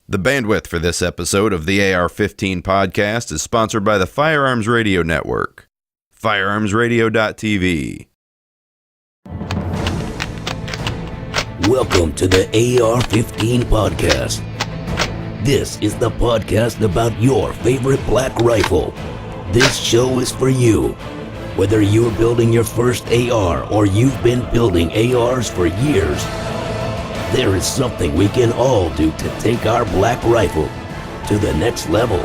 The bandwidth for this episode of the AR-15 podcast is sponsored by the Firearms Radio Network. FirearmsRadio.tv. Welcome to the AR-15 podcast. This is the podcast about your favorite black rifle. This show is for you. Whether you're building your first AR or you've been building ARs for years, there is something we can all do to take our black rifle to the next level.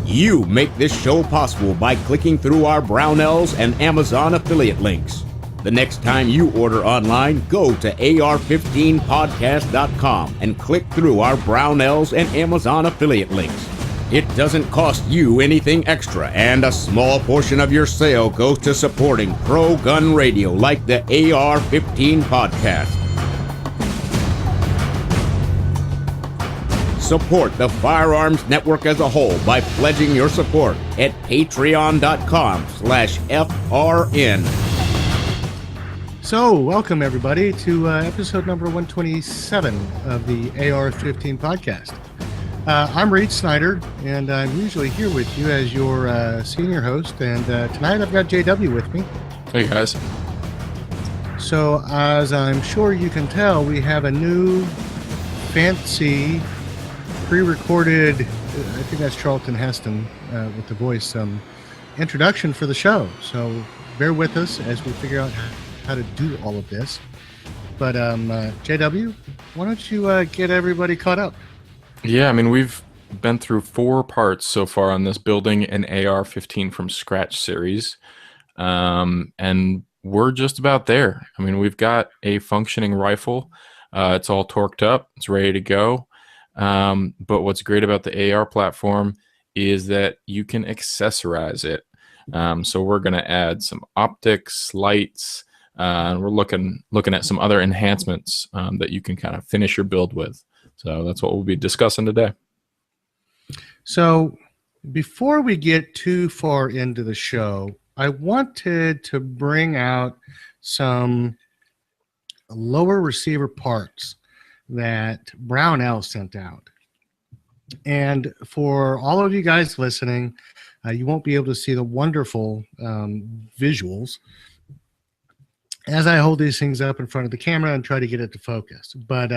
You make this show possible by clicking through our Brownells and Amazon affiliate links. The next time you order online, go to AR15podcast.com and click through our Brownells and Amazon affiliate links. It doesn't cost you anything extra, and a small portion of your sale goes to supporting pro-gun radio like the AR-15 podcast. Support the Firearms Network as a whole by pledging your support at patreon.com/FRN. So, welcome everybody to episode number 127 of the AR-15 podcast. I'm Reed Snyder, and I'm usually here with you as your senior host, and tonight I've got JW with me. Hey guys. So, as I'm sure you can tell, we have a new fancy pre-recorded, I think that's Charlton Heston with the voice, introduction for the show. So, bear with us as we figure out how to do all of this. But JW, why don't you get everybody caught up? Yeah, I mean, we've been through 4 parts so far on this building an AR-15 from scratch series, and we're just about there. I mean, we've got a functioning rifle. It's all torqued up. It's ready to go. But what's great about the AR platform is that you can accessorize it. So we're going to add some optics, lights, and we're looking at some other enhancements that you can kind of finish your build with. So that's what we'll be discussing today. So before we get too far into the show, I wanted to bring out some lower receiver parts that Brownell sent out. And for all of you guys listening, you won't be able to see the wonderful visuals as I hold these things up in front of the camera and try to get it to focus. But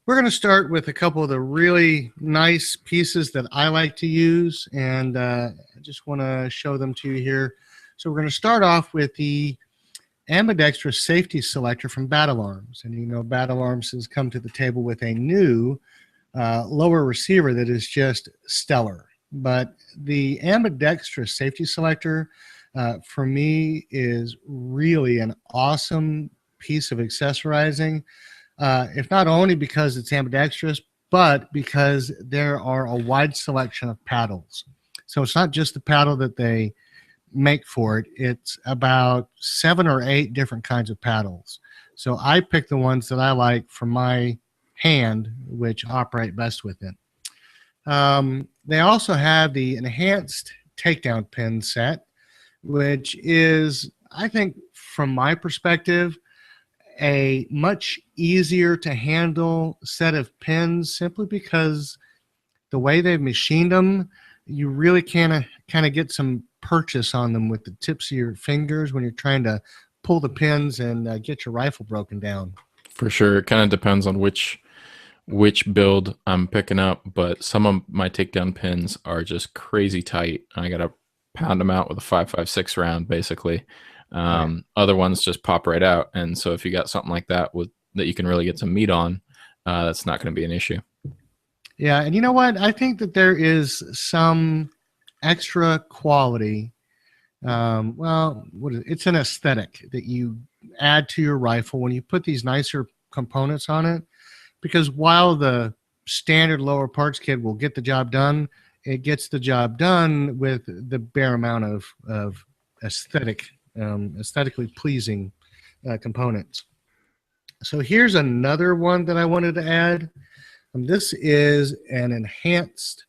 we're going to start with a couple of the really nice pieces that I like to use, and I just want to show them to you here. So we're going to start off with the ambidextrous safety selector from Battle Arms. And you know, Battle Arms has come to the table with a new lower receiver that is just stellar. But the ambidextrous safety selector for me is really an awesome piece of accessorizing. If not only because it's ambidextrous, but because there are a wide selection of paddles. So it's not just the paddle that they make for it. It's about 7 or 8 different kinds of paddles. So I pick the ones that I like for my hand, which operate best with it. They also have the enhanced takedown pin set, which is, I think, from my perspective, a much easier to handle set of pins, simply because the way they've machined them, you really can kind of get some purchase on them with the tips of your fingers when you're trying to pull the pins and get your rifle broken down. For sure, it kind of depends on which build I'm picking up, but some of my takedown pins are just crazy tight. I got to pound them out with a 5.56 round, basically. Other ones just pop right out, and so if you got something like that that you can really get some meat on, that's not going to be an issue. Yeah, and you know what? I think that there is some extra quality. It's an aesthetic that you add to your rifle when you put these nicer components on it, because while the standard lower parts kit will get the job done, it gets the job done with the bare amount of aesthetically pleasing components. So here's another one that I wanted to add. This is an enhanced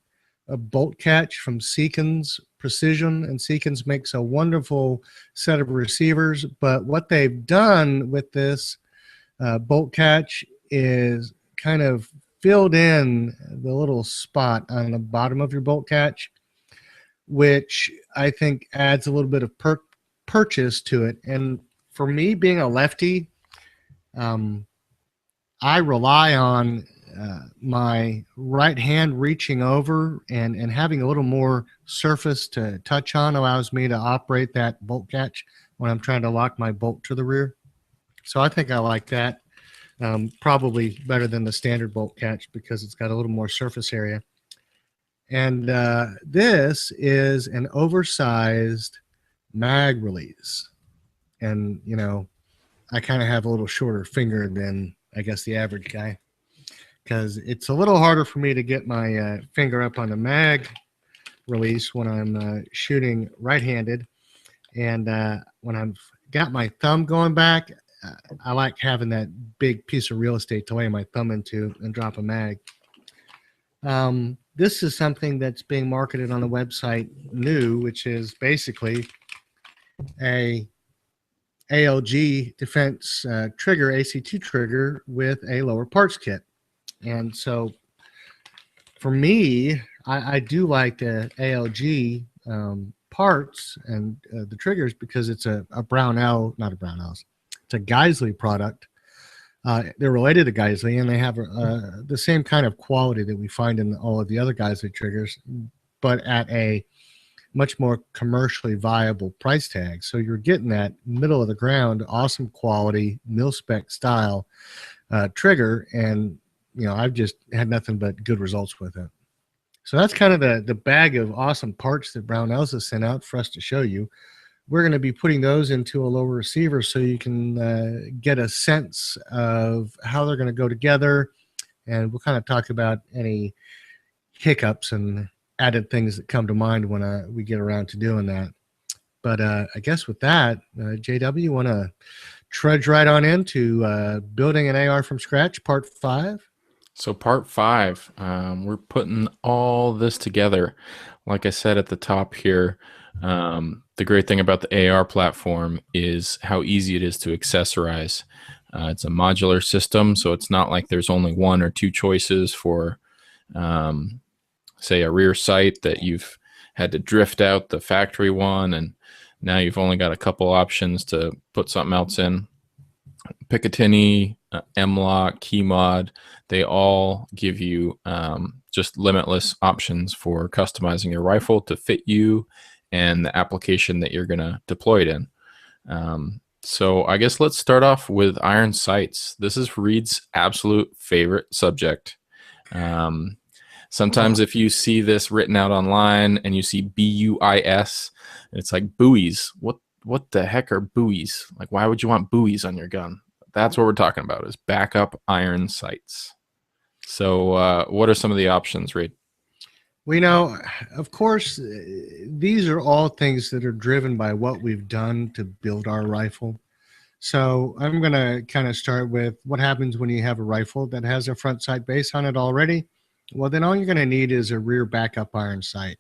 bolt catch from Seekins Precision, and Seekins makes a wonderful set of receivers. But what they've done with this bolt catch is kind of filled in the little spot on the bottom of your bolt catch, which I think adds a little bit of purchase to it. And for me, being a lefty, I rely on my right hand reaching over and having a little more surface to touch on allows me to operate that bolt catch when I'm trying to lock my bolt to the rear. So I think I like that probably better than the standard bolt catch because it's got a little more surface area. And this is an oversized mag release. And, you know, I kind of have a little shorter finger than, I guess, the average guy, because it's a little harder for me to get my finger up on the mag release when I'm shooting right-handed. And when I've got my thumb going back, I like having that big piece of real estate to lay my thumb into and drop a mag. This is something that's being marketed on the website new, which is basically a ALG defense trigger, ACT trigger with a lower parts kit. And so for me, I do like the ALG parts and the triggers because it's a Brownell, not a Brownell, it's a Geisley product. They're related to Geisley, and they have the same kind of quality that we find in all of the other Geisley triggers, but at a much more commercially viable price tag. So you're getting that middle of the ground, awesome quality, mil-spec style trigger, and you know, I've just had nothing but good results with it. So that's kind of the bag of awesome parts that Brownells has sent out for us to show you. We're going to be putting those into a lower receiver so you can get a sense of how they're going to go together, and we'll kind of talk about any hiccups and added things that come to mind when we get around to doing that. But I guess with that, JW, you want to trudge right on into building an AR from scratch, part 5? So part 5, we're putting all this together. Like I said at the top here, the great thing about the AR platform is how easy it is to accessorize. It's a modular system, so it's not like there's only one or two choices for, say, a rear sight that you've had to drift out the factory one, and now you've only got a couple options to put something else in. Picatinny, M-Lock, Keymod, they all give you just limitless options for customizing your rifle to fit you and the application that you're going to deploy it in. So I guess let's start off with iron sights. This is Reed's absolute favorite subject. Sometimes if you see this written out online and you see BUIS, it's like buoys. What the heck are buoys? Like, why would you want buoys on your gun? That's what we're talking about, is backup iron sights. So what are some of the options, Reed? We know, of course, these are all things that are driven by what we've done to build our rifle. So I'm going to kind of start with what happens when you have a rifle that has a front sight base on it already. Well, then all you're going to need is a rear backup iron sight.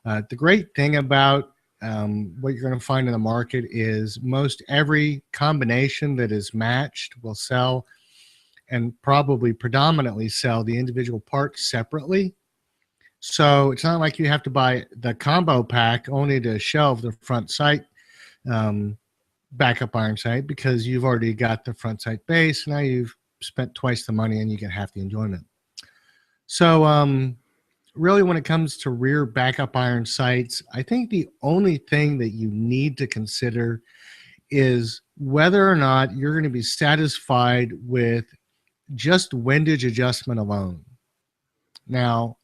The great thing about what you're going to find in the market is most every combination that is matched will sell, and probably predominantly sell, the individual parts separately. So it's not like you have to buy the combo pack only to shelve the front sight backup iron sight, because you've already got the front sight base. Now you've spent twice the money and you get half the enjoyment. So really, when it comes to rear backup iron sights, I think the only thing that you need to consider is whether or not you're going to be satisfied with just windage adjustment alone. Now,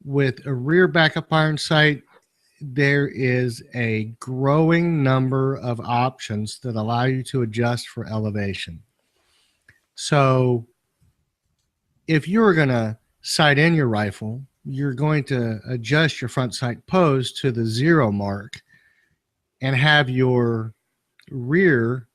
with a rear backup iron sight, there is a growing number of options that allow you to adjust for elevation. So if you're going to sight in your rifle, you're going to adjust your front sight pose to the 0 mark and have your rear,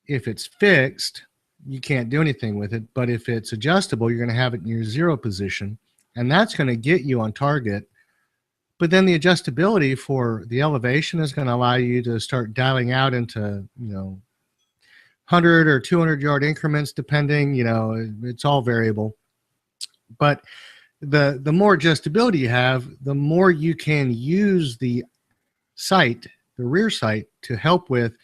if it's fixed, you can't do anything with it. But if it's adjustable, you're going to have it in your 0 position, and that's going to get you on target. But then the adjustability for the elevation is going to allow you to start dialing out into, 100 or 200 yard increments, depending, it's all variable. But the more adjustability you have, the more you can use the rear sight, to help with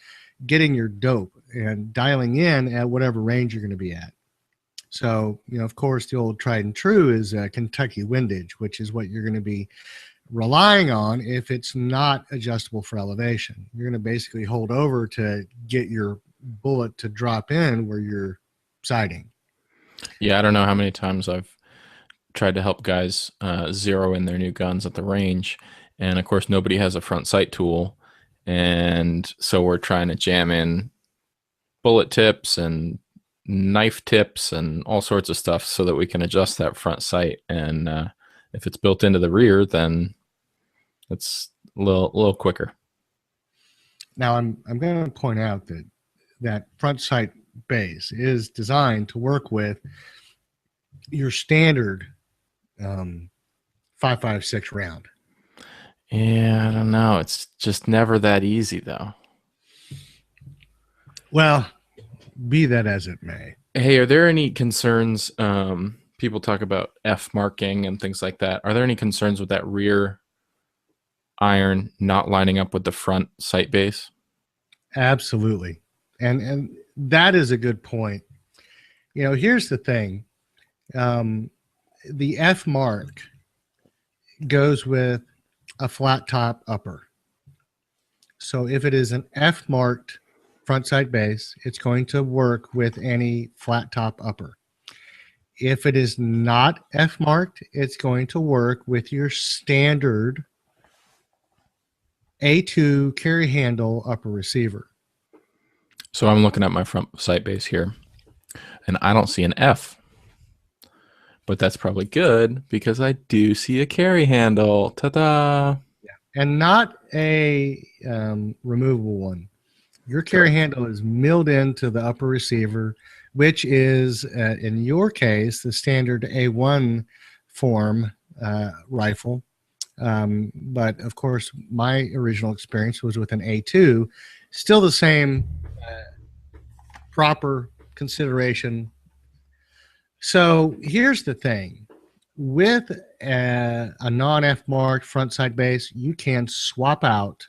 getting your dope and dialing in at whatever range you're going to be at. So, of course, the old tried and true is Kentucky windage, which is what you're going to be relying on if it's not adjustable for elevation. You're going to basically hold over to get your bullet to drop in where you're sighting. Yeah, I don't know how many times I've tried to help guys zero in their new guns at the range, and of course nobody has a front sight tool, and so we're trying to jam in bullet tips and knife tips and all sorts of stuff so that we can adjust that front sight. And if it's built into the rear, then it's a little quicker. Now I'm going to point out that front sight base is designed to work with your standard 5.56 round. Yeah, I don't know. It's just never that easy, though. Well, be that as it may. Hey, are there any concerns? People talk about F marking and things like that. Are there any concerns with that rear iron not lining up with the front sight base? Absolutely. And that is a good point. Here's the thing. The F mark goes with a flat top upper. So if it is an F marked front sight base, it's going to work with any flat top upper. If it is not F marked, it's going to work with your standard A2 carry handle upper receiver. So I'm looking at my front sight base here, and I don't see an F. But that's probably good because I do see a carry handle. Ta-da! Yeah. And not a removable one. Your carry handle is milled into the upper receiver, which is, in your case, the standard A1 form rifle. But, of course, my original experience was with an A2. Still the same proper consideration. So here's the thing. With a non-F marked front sight base, you can swap out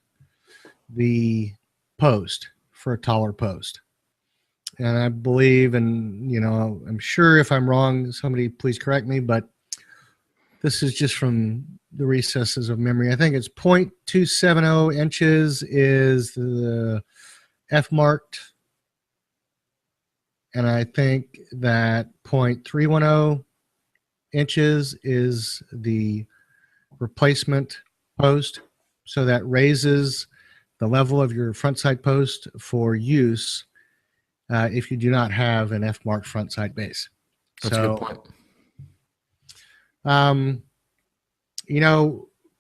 the post for a taller post. And I believe, and I'm sure if I'm wrong, somebody please correct me, but this is just from the recesses of memory. I think it's 0.270 inches is the F marked. And I think that 0.310 inches is the replacement post. So that raises the level of your front sight post for use if you do not have an F-marked front sight base. That's a good point.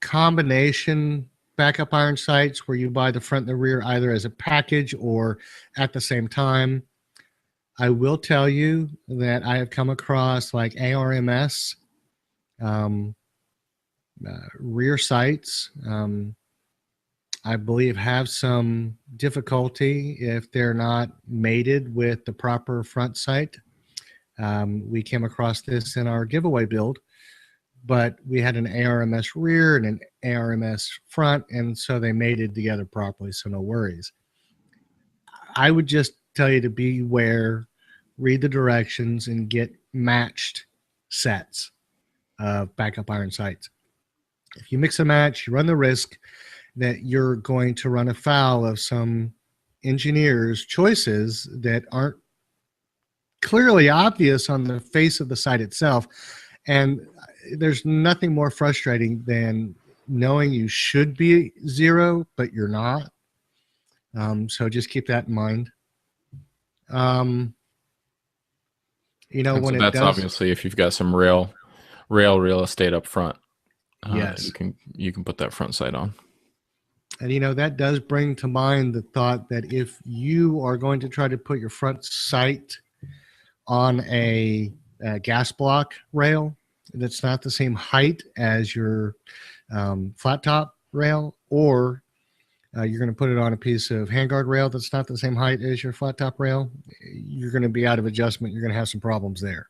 Combination backup iron sights where you buy the front and the rear either as a package or at the same time. I will tell you that I have come across like ARMS rear sights. I believe have some difficulty if they're not mated with the proper front sight. We came across this in our giveaway build, but we had an ARMS rear and an ARMS front, and so they mated together properly, so no worries. I would just tell you to beware, read the directions, and get matched sets of backup iron sights. If you mix and match, you run the risk that you're going to run afoul of some engineers' choices that aren't clearly obvious on the face of the sight itself. And there's nothing more frustrating than knowing you should be zero, but you're not. So just keep that in mind. When that's obviously if you've got some real estate up front. Yes, you can put that front sight on. And that does bring to mind the thought that if you are going to try to put your front sight on a gas block rail that's not the same height as your flat top rail, or You're going to put it on a piece of handguard rail that's not the same height as your flat top rail. You're going to be out of adjustment. You're going to have some problems there.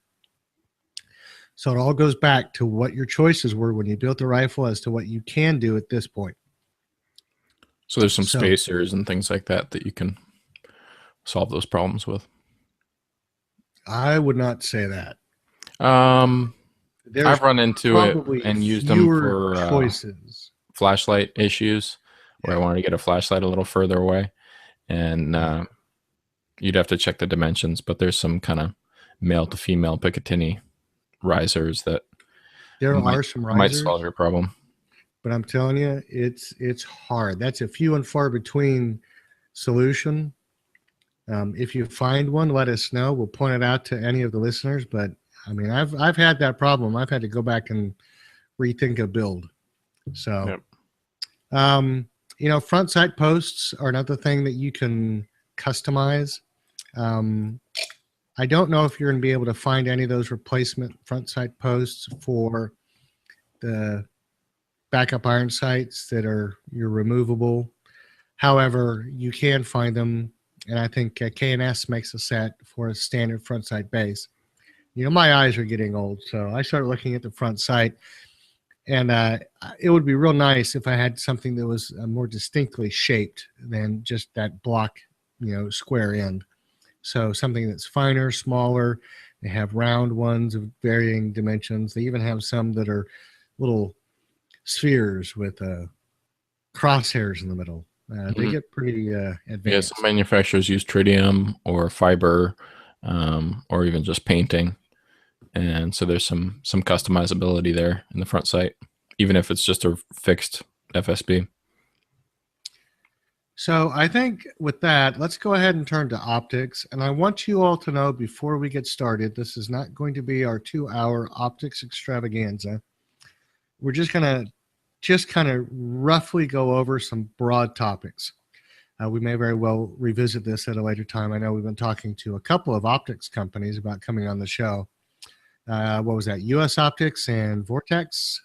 So it all goes back to what your choices were when you built the rifle as to what you can do at this point. So there's some spacers and things like that you can solve those problems with. I would not say that. I've run into it and used them for choices. Flashlight issues where I wanted to get a flashlight a little further away, and you'd have to check the dimensions, but there's some kind of male to female Picatinny risers that might solve your problem. But I'm telling you, it's hard. That's a few and far between solution. If you find one, let us know. We'll point it out to any of the listeners. But I mean, I've had that problem. I've had to go back and rethink a build. So, front sight posts are another thing that you can customize. I don't know if you're going to be able to find any of those replacement front sight posts for the backup iron sights that are your removable. However, you can find them, and I think K&S makes a set for a standard front sight base. My eyes are getting old, so I started looking at the front sight, and it would be real nice if I had something that was more distinctly shaped than just that block, square end. So something that's finer, smaller. They have round ones of varying dimensions. They even have some that are little spheres with crosshairs in the middle. They get pretty advanced. Yeah, some manufacturers use tritium or fiber, or even just painting. And so there's some customizability there in the front sight, even if it's just a fixed FSB. So I think with that, let's go ahead and turn to optics. And I want you all to know before we get started, this is not going to be our 2-hour optics extravaganza. We're just going to kind of roughly go over some broad topics. We may very well revisit this at a later time. I know we've been talking to a couple of optics companies about coming on the show. What was that? US Optics and Vortex?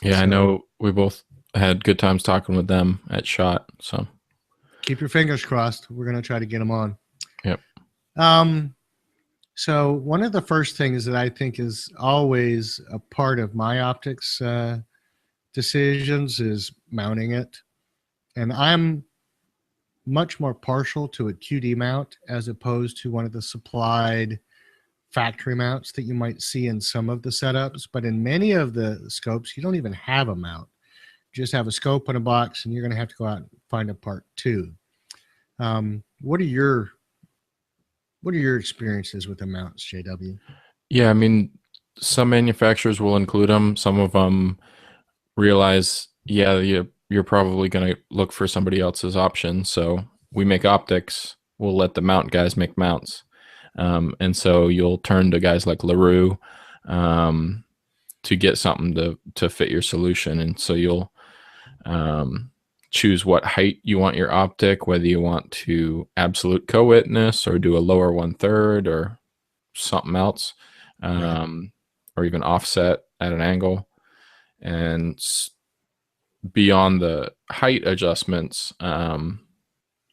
Yeah, so, I know we both had good times talking with them at SHOT. So keep your fingers crossed. We're going to try to get them on. Yep. So one of the first things that I think is always a part of my optics decisions is mounting it. And I'm much more partial to a QD mount as opposed to one of the supplied factory mounts that you might see in some of the setups. But in many of the scopes, you don't even have a mount. You just have a scope in a box, and you're going to have to go out and find a part too. What are your experiences with the mounts, JW? Yeah, I mean, some manufacturers will include them. Some of them realize, you're probably going to look for somebody else's option. So we make optics. We'll let the mount guys make mounts. And so you'll turn to guys like LaRue to get something to fit your solution. And so you'll choose what height you want your optic, whether you want to absolute co-witness or do a lower 1/3 or something else, or even offset at an angle. And beyond the height adjustments,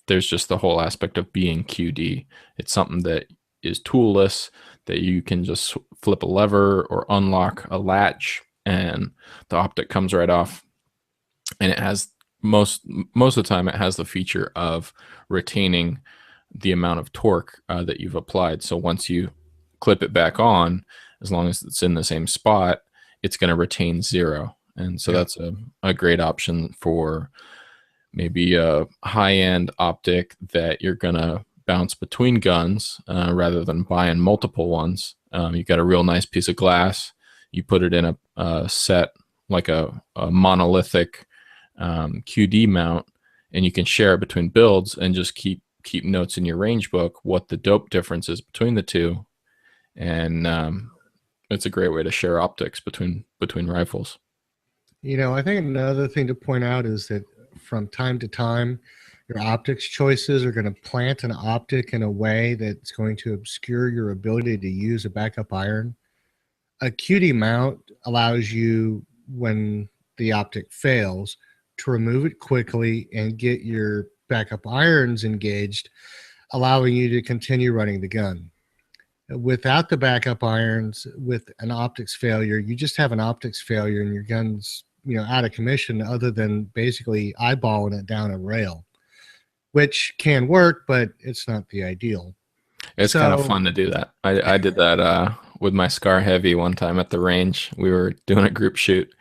there's just the whole aspect of being QD. It's something that is toolless, that you can just flip a lever or unlock a latch and the optic comes right off. And it has most of the time it has the feature of retaining the amount of torque that you've applied. So once you clip it back on, as long as it's in the same spot, it's going to retain 0. And so that's a great option for maybe a high-end optic that you're going to bounce between guns rather than buying multiple ones. You got a real nice piece of glass. You put it in a set, like a monolithic QD mount, and you can share it between builds and just keep notes in your range book what the dope difference is between the two. And it's a great way to share optics between rifles. I think another thing to point out is that from time to time, your optics choices are going to plant an optic in a way that's going to obscure your ability to use a backup iron. A QD mount allows you, when the optic fails, to remove it quickly and get your backup irons engaged, allowing you to continue running the gun. Without the backup irons, with an optics failure, you just have an optics failure and your gun's, out of commission, other than basically eyeballing it down a rail, which can work, but it's not the ideal. It's kind of fun to do that. I did that with my Scar Heavy one time at the range. We were doing a group shoot,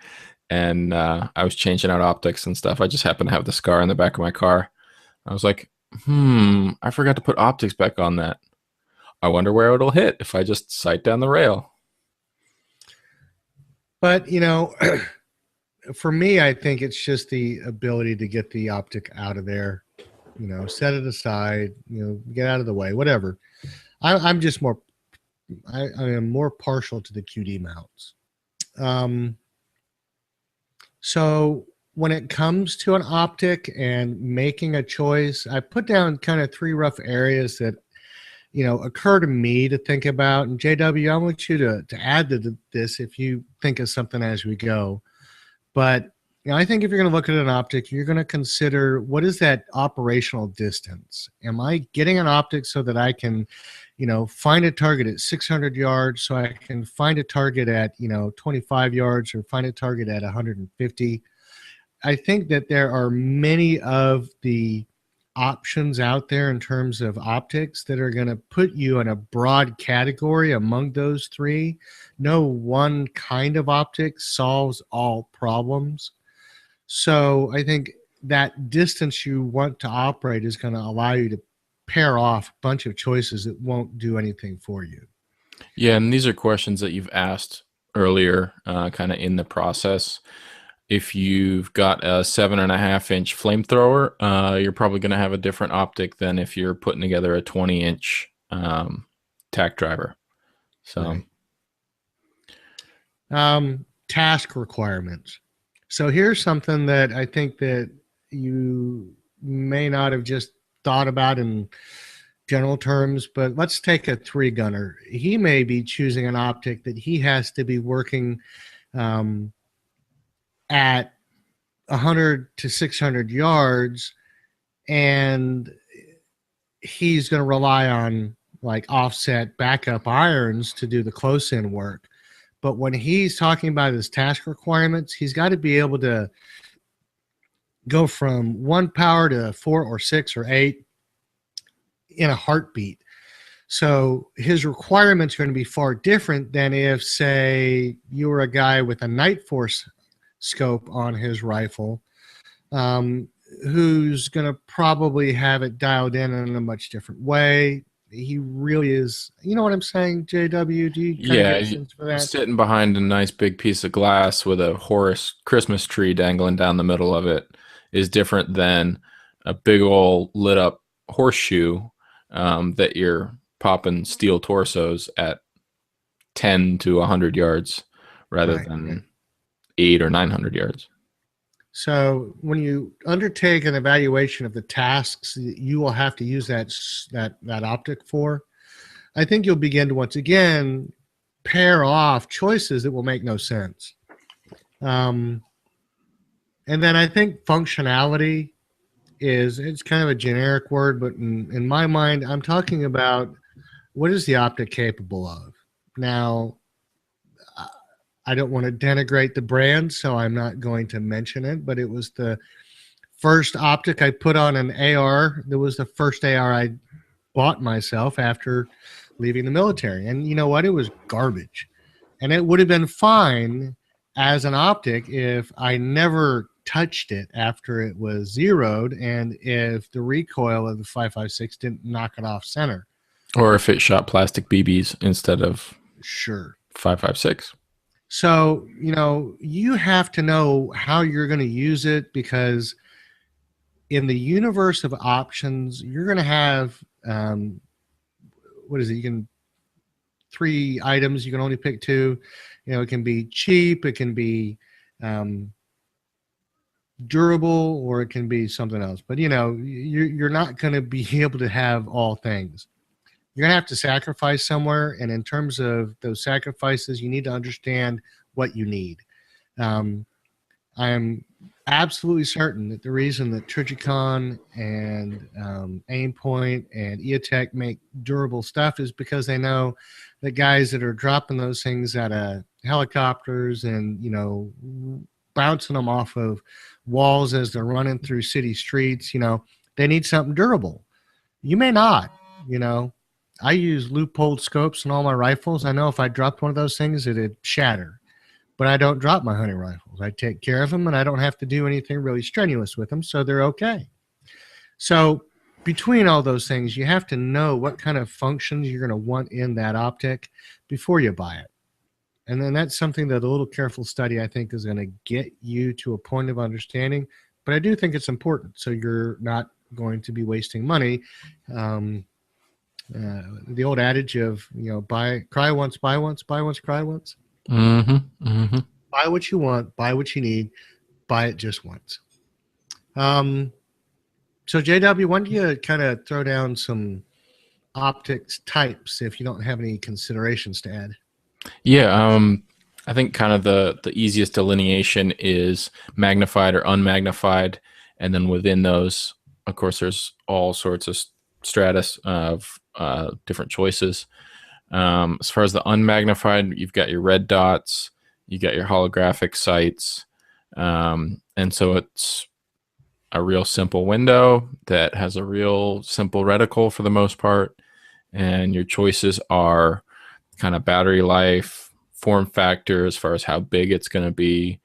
and I was changing out optics and stuff. I just happened to have the Scar in the back of my car. I was like, I forgot to put optics back on that. I wonder where it'll hit if I just sight down the rail. But, for me, I think it's just the ability to get the optic out of there, set it aside, get out of the way, whatever. I'm just more, I am more partial to the QD mounts. So when it comes to an optic and making a choice, I put down kind of 3 rough areas that, occur to me to think about. And JW, I want you to add to this if you think of something as we go. But I think if you're going to look at an optic, you're going to consider, what is that operational distance? Am I getting an optic so that I can, find a target at 600 yards, so I can find a target at, 25 yards, or find a target at 150? I think that there are many of the options out there in terms of optics that are going to put you in a broad category among those 3. No one kind of optic solves all problems. So I think that distance you want to operate is going to allow you to pair off a bunch of choices that won't do anything for you. Yeah, and these are questions that you've asked earlier, kind of in the process. If you've got a 7.5-inch flamethrower, you're probably going to have a different optic than if you're putting together a 20-inch tack driver. So, task requirements. So here's something that I think that you may not have just thought about in general terms, but let's take a 3-gunner. He may be choosing an optic that he has to be working at 100 to 600 yards, and he's going to rely on like offset backup irons to do the close-in work. But when he's talking about his task requirements, he's got to be able to go from 1 power to 4 or 6 or 8 in a heartbeat. So his requirements are going to be far different than if, say, you were a guy with a Night Force scope on his rifle, who's going to probably have it dialed in a much different way. He really is, you know what I'm saying, JW? Do you get a sense for that? Sitting behind a nice big piece of glass with a Horus Christmas tree dangling down the middle of it is different than a big old lit up horseshoe that you're popping steel torsos at 10 to 100 yards rather than 800 or 900 yards. So when you undertake an evaluation of the tasks that you will have to use that optic for, I think you'll begin to once again pair off choices that will make no sense. And then I think functionality it's kind of a generic word, but in my mind, I'm talking about what is the optic capable of. Now, I don't want to denigrate the brand, so I'm not going to mention it, but it was the first optic I put on an AR. That was the first AR I bought myself after leaving the military. And you know what? It was garbage. And it would have been fine as an optic if I never touched it after it was zeroed and if the recoil of the 5.56 didn't knock it off center. Or if it shot plastic BBs instead of 5.56. So, you have to know how you're going to use it, because in the universe of options, you're going to have, you can 3 items. You can only pick 2. It can be cheap. It can be durable, or it can be something else. But, you're not going to be able to have all things. You're going to have to sacrifice somewhere. And in terms of those sacrifices, you need to understand what you need. I'm absolutely certain that the reason that Trijicon and Aimpoint and EOTech make durable stuff is because they know that guys that are dropping those things out of helicopters and, bouncing them off of walls as they're running through city streets, they need something durable. You may not, you know. I use loophole scopes in all my rifles. I know if I dropped one of those things, it'd shatter. But I don't drop my hunting rifles. I take care of them, and I don't have to do anything really strenuous with them, so they're okay. So between all those things, you have to know what kind of functions you're going to want in that optic before you buy it. And then that's something that a little careful study, I think, is going to get you to a point of understanding. But I do think it's important, so you're not going to be wasting money. The old adage of, cry once, buy once, buy once, cry once. Buy what you want, buy what you need, buy it just once. So JW, why don't you kind of throw down some optics types if you don't have any considerations to add? Yeah, I think kind of the easiest delineation is magnified or unmagnified, and then within those, of course, there's all sorts of stratus of different choices. As far as the unmagnified, you've got your red dots, you got your holographic sights, and so it's a real simple window that has a real simple reticle for the most part, and your choices are kind of battery life, form factor as far as how big it's going to be,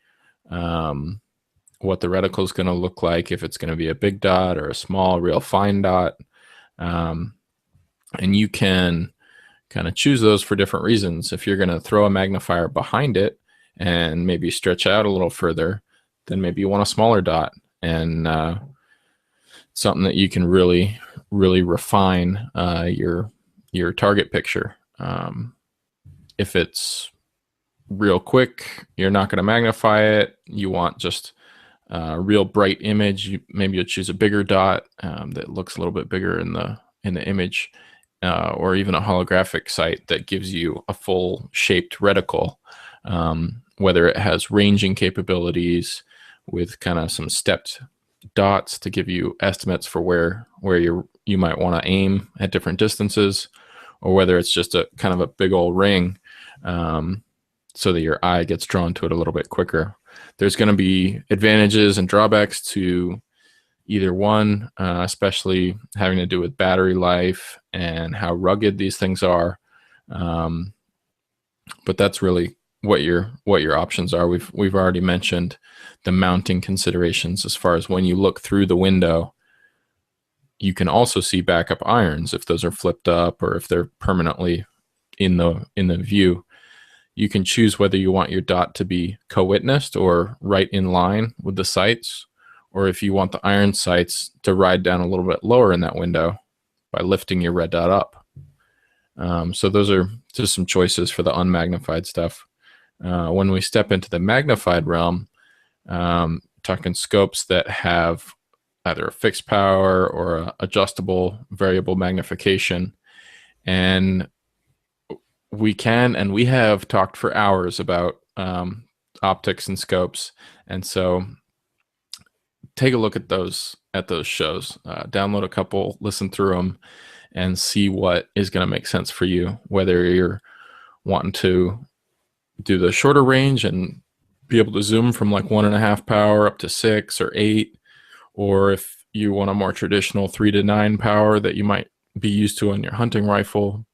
what the reticle is going to look like, if it's going to be a big dot or a small, real fine dot. And you can kind of choose those for different reasons. If you're going to throw a magnifier behind it and maybe stretch out a little further, then maybe you want a smaller dot and something that you can really, really refine your target picture. If it's real quick, you're not going to magnify it. You want just a real bright image. Maybe you'll choose a bigger dot that looks a little bit bigger in the image, or even a holographic sight that gives you a full shaped reticle, whether it has ranging capabilities with kind of some stepped dots to give you estimates for where you might want to aim at different distances, or whether it's just a kind of a big old ring, so that your eye gets drawn to it a little bit quicker. There's going to be advantages and drawbacks to either one, especially having to do with battery life and how rugged these things are. But that's really what your options are. We've already mentioned the mounting considerations as far as when you look through the window. You can also see backup irons if those are flipped up or if they're permanently in the view. You can choose whether you want your dot to be co-witnessed or right in line with the sights, or if you want the iron sights to ride down a little bit lower in that window by lifting your red dot up. So those are just some choices for the unmagnified stuff. When we step into the magnified realm, talking scopes that have either a fixed power or a adjustable variable magnification. And we can, and we have talked for hours about optics and scopes. And so take a look at those shows, download a couple, listen through them, and see what is going to make sense for you, whether you're wanting to do the shorter range and be able to zoom from like 1.5 power up to 6 or 8, or if you want a more traditional 3 to 9 power that you might be used to on your hunting rifle,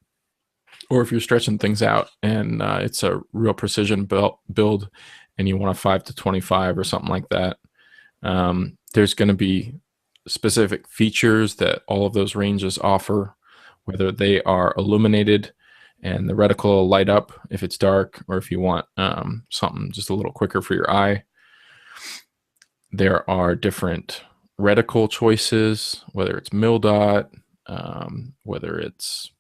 or if you're stretching things out and it's a real precision build and you want a 5 to 25 or something like that. There's going to be specific features that all of those ranges offer, whether they are illuminated and the reticle will light up if it's dark, or if you want something just a little quicker for your eye. There are different reticle choices, whether it's mil dot, whether it's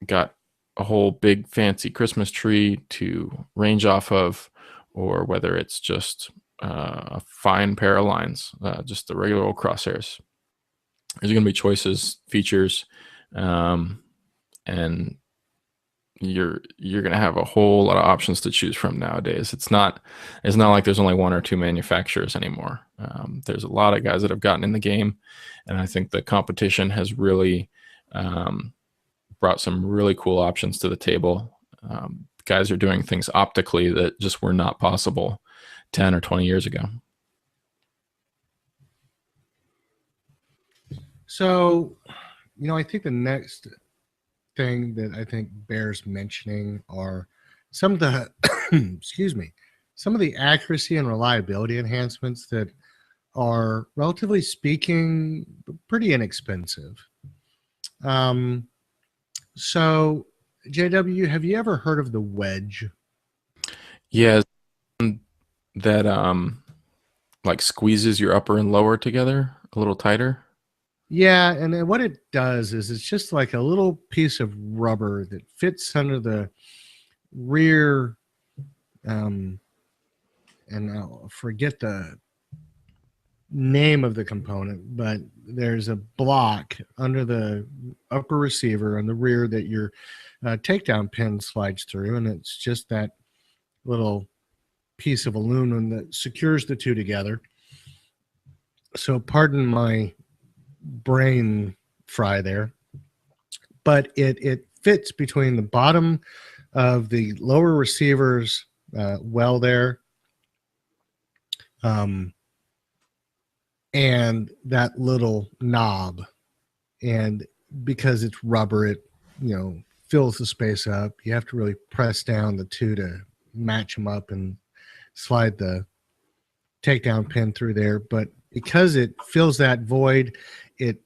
got a whole big fancy Christmas tree to range off of, or whether it's just a fine pair of lines, just the regular old crosshairs. There's going to be choices, features, and you're going to have a whole lot of options to choose from nowadays. It's not like there's only one or two manufacturers anymore. There's a lot of guys that have gotten in the game, and I think the competition has really brought some really cool options to the table. Guys are doing things optically that just were not possible 10 or 20 years ago. So, I think the next thing that I think bears mentioning are some of the excuse me, some of the accuracy and reliability enhancements that are, relatively speaking, pretty inexpensive. So, JW, have you ever heard of the wedge? Yeah, that like squeezes your upper and lower together a little tighter. Yeah, and then what it does is it's just like a little piece of rubber that fits under the rear, and I'll forget the name of the component, but there's a block under the upper receiver on the rear that your takedown pin slides through, and it's just that little piece of aluminum that secures the two together. So pardon my brain fry there, but it fits between the bottom of the lower receiver's well there, and that little knob. And because it's rubber, it fills the space up. You have to really press down the two to match them up and slide the takedown pin through there. But because it fills that void, it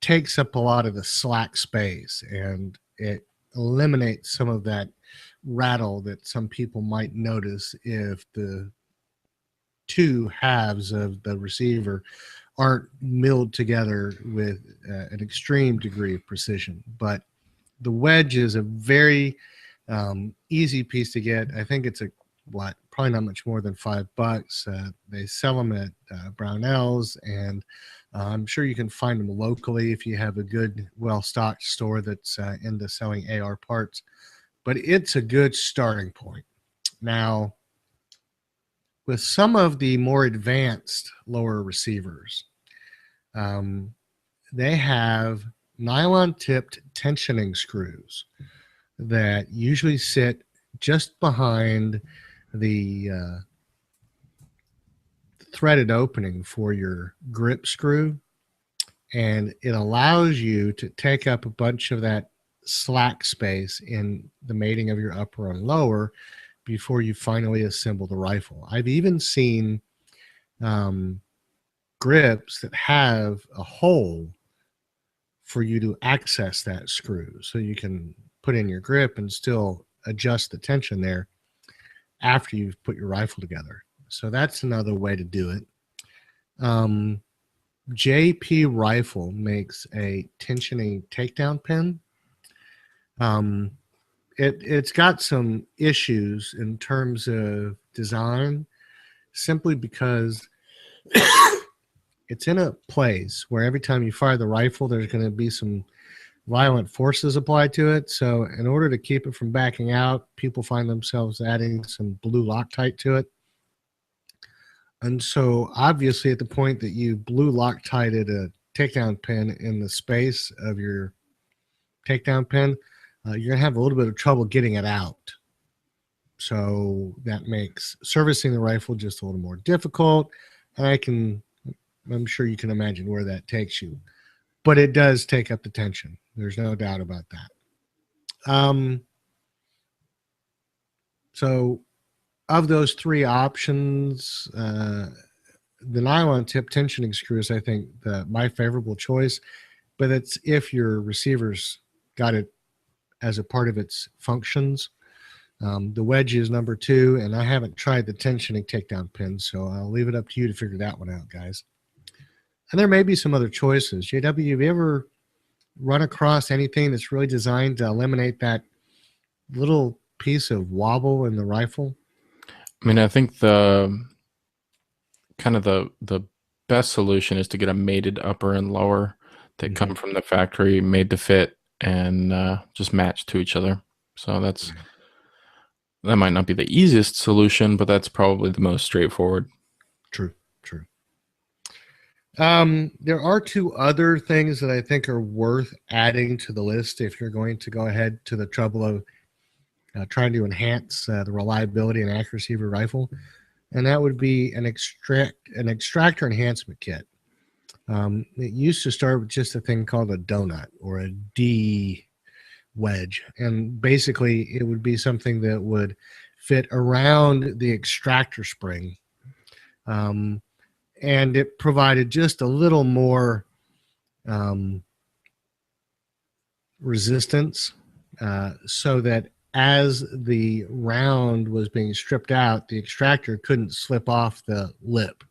takes up a lot of the slack space, and it eliminates some of that rattle that some people might notice if the two halves of the receiver aren't milled together with an extreme degree of precision. But the wedge is a very easy piece to get. I think it's probably not much more than $5. They sell them at Brownells, and I'm sure you can find them locally if you have a good, well-stocked store that's into selling AR parts. But it's a good starting point. Now, with some of the more advanced lower receivers, they have nylon-tipped tensioning screws that usually sit just behind the threaded opening for your grip screw, and it allows you to take up a bunch of that slack space in the mating of your upper and lower before you finally assemble the rifle. I've even seen grips that have a hole for you to access that screw, so you can put in your grip and still adjust the tension there after you've put your rifle together. So that's another way to do it. JP Rifle makes a tensioning takedown pin. It's got some issues in terms of design, simply because it's in a place where every time you fire the rifle, there's going to be some violent forces applied to it. So in order to keep it from backing out, people find themselves adding some blue Loctite to it. And so obviously at the point that you blue Loctited a takedown pin in the space of your takedown pin, you're going to have a little bit of trouble getting it out. So that makes servicing the rifle just a little more difficult. And I'm sure you can imagine where that takes you. But it does take up the tension. There's no doubt about that. So of those three options, the nylon tip tensioning screw is, I think, my favorable choice. But it's if your receiver's got it as a part of its functions. The wedge is number 2, and I haven't tried the tensioning takedown pin, so I'll leave it up to you to figure that one out, guys. And there may be some other choices. JW, have you ever run across anything that's really designed to eliminate that little piece of wobble in the rifle? I mean, I think the best solution is to get a mated upper and lower that come from the factory, made to fit, and just match to each other. So that might not be the easiest solution, but that's probably the most straightforward. True. There are two other things that I think are worth adding to the list if you're going to go ahead to the trouble of trying to enhance the reliability and accuracy of your rifle, and that would be an extractor enhancement kit. It used to start with just a thing called a donut or a D wedge, and basically it would be something that would fit around the extractor spring, and it provided just a little more resistance, so that as the round was being stripped out, the extractor couldn't slip off the lip.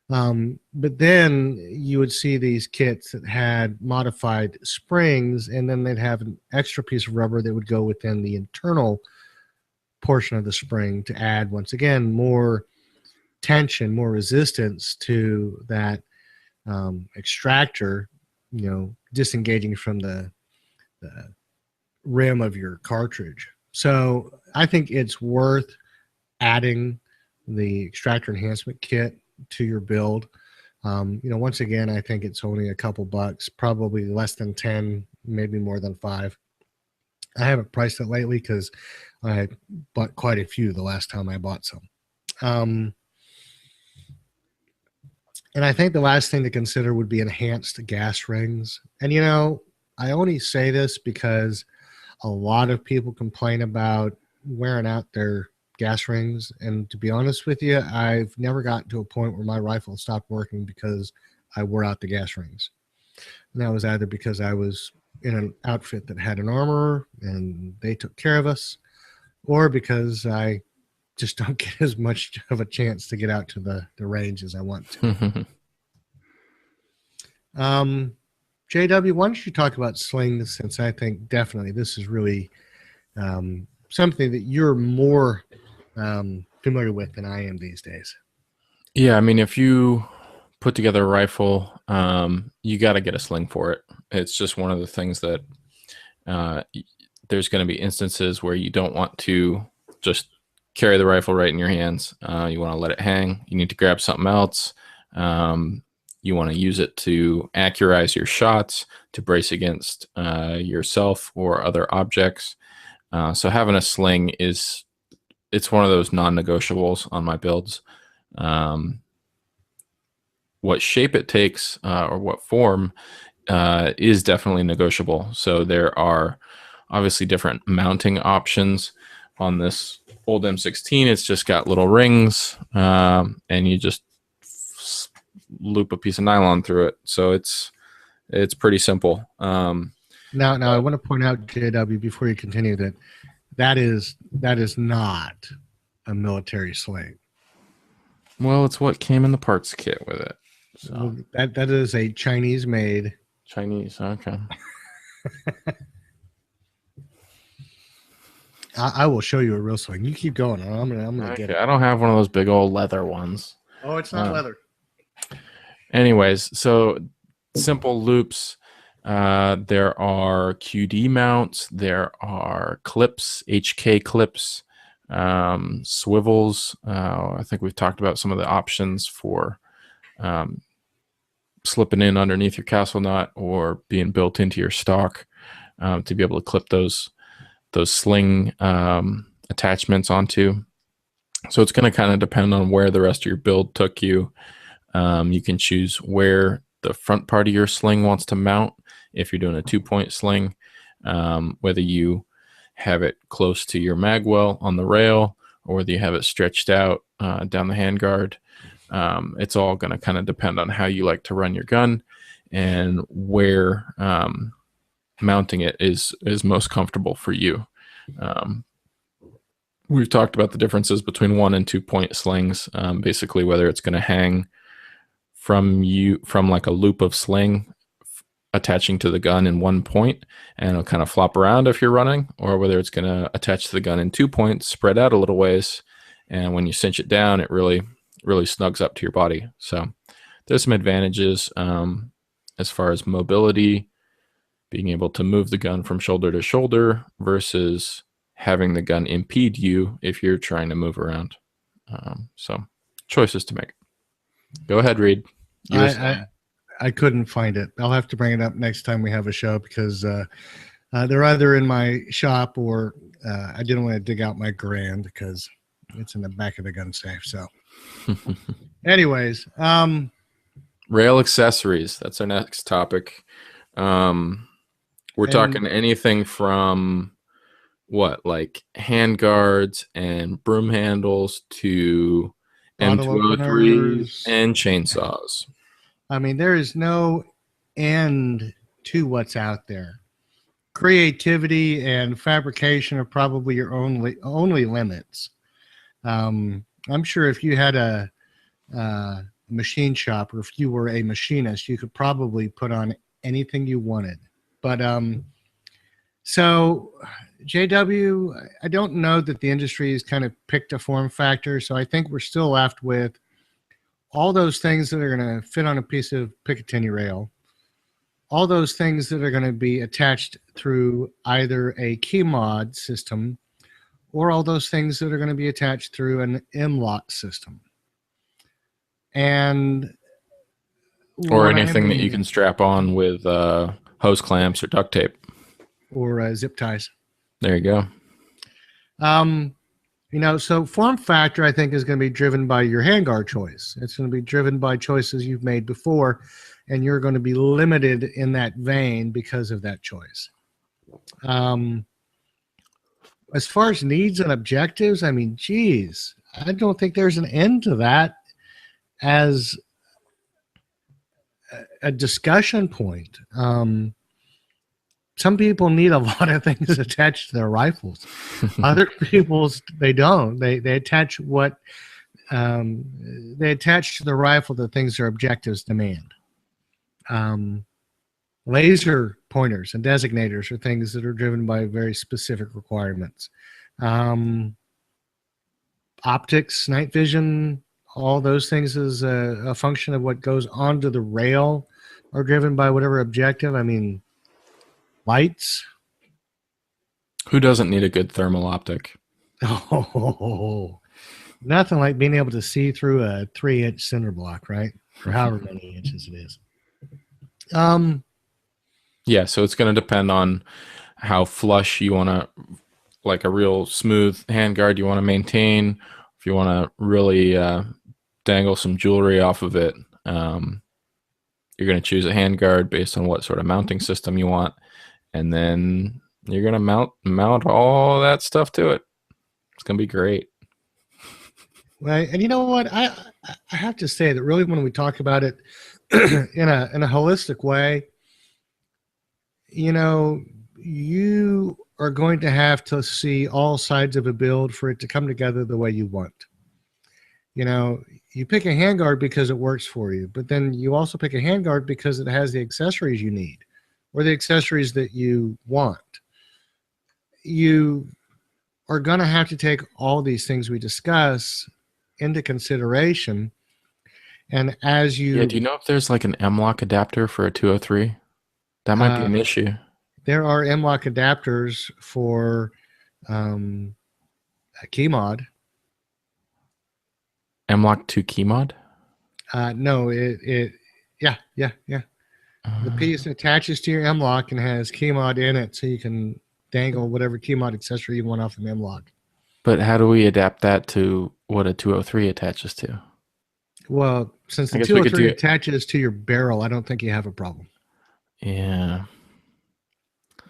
But then you would see these kits that had modified springs, and then they'd have an extra piece of rubber that would go within the internal portion of the spring to add, once again, more tension, more resistance to that extractor, disengaging from the rim of your cartridge. So I think it's worth adding the extractor enhancement kit to your build. Once again, I think it's only a couple bucks, probably less than 10, maybe more than 5. I haven't priced it lately because I bought quite a few the last time I bought some. And I think the last thing to consider would be enhanced gas rings. And, I only say this because a lot of people complain about wearing out their gas rings. And to be honest with you, I've never gotten to a point where my rifle stopped working because I wore out the gas rings. And that was either because I was in an outfit that had an armorer and they took care of us, or because I just don't get as much of a chance to get out to the range as I want to. JW, why don't you talk about slings, since I think definitely this is really something that you're more familiar with than I am these days. Yeah, I mean, if you put together a rifle, you got to get a sling for it. It's just one of the things that there's going to be instances where you don't want to just carry the rifle right in your hands. You want to let it hang. You need to grab something else. You want to use it to accurize your shots, to brace against yourself or other objects. So having a sling it's one of those non-negotiables on my builds. What shape it takes or what form is definitely negotiable. So there are obviously different mounting options on this old M16. It's just got little rings, and you just loop a piece of nylon through it. So it's pretty simple. Now I want to point out, JW, before you continue, that is not a military sling. Well, it's what came in the parts kit with it. So that is a Chinese made. Chinese, okay. I will show you a real sling. You keep going. I'm gonna get it. I don't have one of those big old leather ones. Oh, it's not leather. Anyways, so simple loops. There are QD mounts. There are clips, HK clips, swivels. I think we've talked about some of the options for slipping in underneath your castle nut or being built into your stock to be able to clip those sling attachments onto. So it's going to kind of depend on where the rest of your build took you. You can choose where the front part of your sling wants to mount if you're doing a 2-point sling, whether you have it close to your magwell on the rail or whether you have it stretched out down the handguard. It's all going to kind of depend on how you like to run your gun and where mounting it is most comfortable for you. We've talked about the differences between 1 and 2-point slings, basically whether it's going to hang from like a loop of sling attaching to the gun in 1 point and it'll kind of flop around if you're running, or whether it's going to attach to the gun in 2 points, spread out a little ways, and when you cinch it down, it really snugs up to your body. So there's some advantages as far as mobility, being able to move the gun from shoulder to shoulder versus having the gun impede you if you're trying to move around. So choices to make. Go ahead, Reed. I couldn't find it. I'll have to bring it up next time we have a show because they're either in my shop or I didn't want to dig out my Garand because it's in the back of the gun safe. So, anyways, rail accessories. That's our next topic. We're talking anything from like hand guards and broom handles to M203s and chainsaws. I mean, there is no end to what's out there. Creativity and fabrication are probably your only limits. I'm sure if you had a machine shop or if you were a machinist, you could probably put on anything you wanted. But so JW, I don't know that the industry has kind of picked a form factor, so I think we're still left with all those things that are going to fit on a piece of Picatinny rail, all those things that are going to be attached through either a key mod system or all those things that are going to be attached through an M-LOK system. And or anything that you can strap on with hose clamps or duct tape. Or zip ties. There you go. So form factor, I think, is going to be driven by your handguard choice. It's going to be driven by choices you've made before, and you're going to be limited in that vein because of that choice. As far as needs and objectives, I mean, geez, I don't think there's an end to that as a discussion point. Some people need a lot of things attached to their rifles. Other people's they don't. They attach what they attach to the rifle the things their objectives demand. Laser pointers and designators are things that are driven by very specific requirements. Optics, night vision, all those things is a function of what goes onto the rail are driven by whatever objective. I mean, lights. Who doesn't need a good thermal optic? Oh, nothing like being able to see through a 3-inch cinder block, right? Or however many inches it is. Yeah, so it's going to depend on how flush you want to, like a real smooth handguard you want to maintain. If you want to really dangle some jewelry off of it, you're going to choose a handguard based on what sort of mounting system you want. And then you're going to mount all that stuff to it. It's going to be great. Right. And you know what? I have to say that really when we talk about it in a holistic way, you are going to have to see all sides of a build for it to come together the way you want. You pick a handguard because it works for you, but then you also pick a handguard because it has the accessories you need or the accessories that you want. You are going to have to take all these things we discuss into consideration. And as you... Yeah, do you know if there's like an M-LOK adapter for a 203? That might be an issue. There are M-LOK adapters for a key mod. M-LOK to key mod? No, yeah. The piece attaches to your M-LOK and has key mod in it, so you can dangle whatever key mod accessory you want off of M-LOK. But how do we adapt that to what a 203 attaches to? Well, since the 203 attaches to your barrel, I don't think you have a problem. Yeah.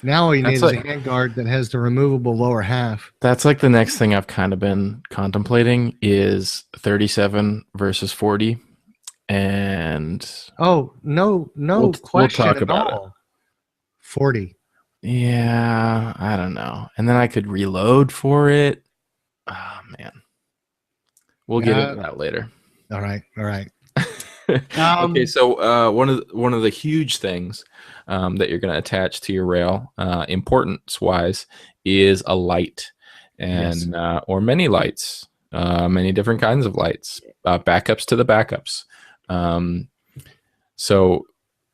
Now all you need is a handguard that has the removable lower half. That's like the next thing I've kind of been contemplating is 37 versus 40. And no question we'll talk about all. 40. Yeah, I don't know. And then I could reload for it. Oh man. We'll get into that later. All right. Okay, so one of the huge things that you're going to attach to your rail, importance-wise, is a light, and or many lights, many different kinds of lights, backups to the backups. So